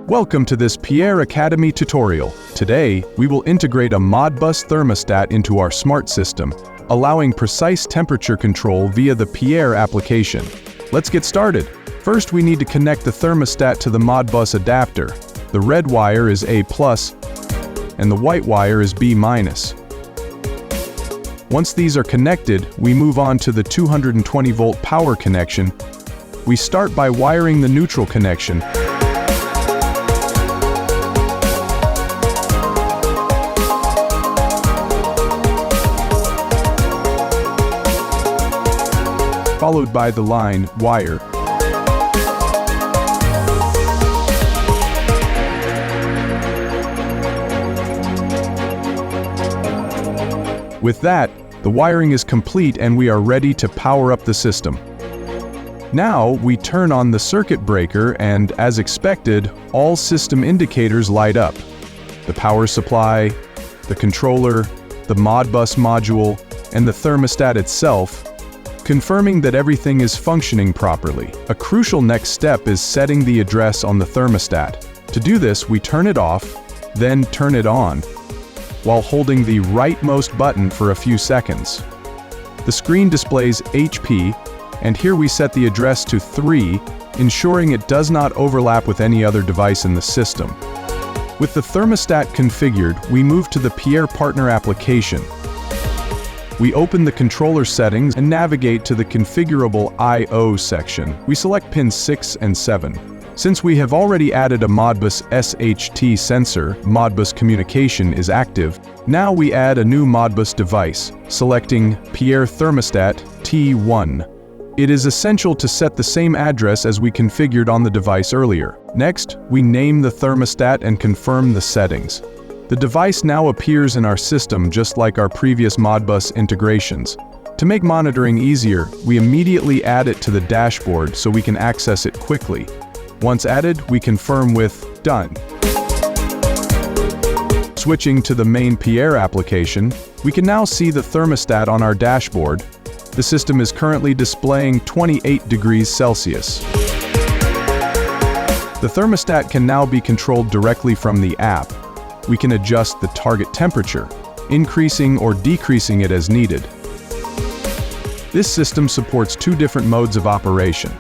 Welcome to this PIERRE Academy tutorial. Today, we will integrate a Modbus thermostat into our smart system, allowing precise temperature control via the PIERRE application. Let's get started. First, we need to connect the thermostat to the Modbus adapter. The red wire is A+, and the white wire is B-. Once these are connected, we move on to the 220-volt power connection. We start by wiring the neutral connection. Followed by the line wire. With that, the wiring is complete and we are ready to power up the system. Now we turn on the circuit breaker and, as expected, all system indicators light up. The power supply, the controller, the Modbus module, and the thermostat itself, confirming that everything is functioning properly. A crucial next step is setting the address on the thermostat. To do this, we turn it off, then turn it on, while holding the rightmost button for a few seconds. The screen displays HP, and here we set the address to 3, ensuring it does not overlap with any other device in the system. With the thermostat configured, we move to the PIERRE Partner application. We open the controller settings and navigate to the configurable I/O section. We select pins 6 and 7. Since we have already added a Modbus SHT sensor, Modbus communication is active. Now we add a new Modbus device, selecting PIERRE Thermostat T1. It is essential to set the same address as we configured on the device earlier. Next, we name the thermostat and confirm the settings. The device now appears in our system just like our previous Modbus integrations. To make monitoring easier, we immediately add it to the dashboard so we can access it quickly. Once added, we confirm with Done. Switching to the main PIERRE application, we can now see the thermostat on our dashboard. The system is currently displaying 28 degrees Celsius. The thermostat can now be controlled directly from the app. We can adjust the target temperature, increasing or decreasing it as needed. This system supports 2 different modes of operation.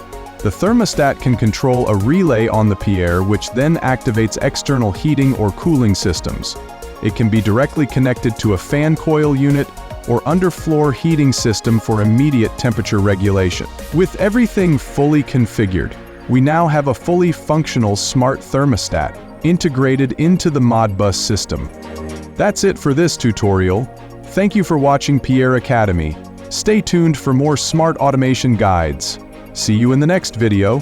The thermostat can control a relay on the PIERRE, which then activates external heating or cooling systems. It can be directly connected to a fan coil unit or underfloor heating system for immediate temperature regulation. With everything fully configured, we now have a fully functional smart thermostat integrated into the Modbus system. That's it for this tutorial. Thank you for watching PIERRE Academy. Stay tuned for more smart automation guides. See you in the next video.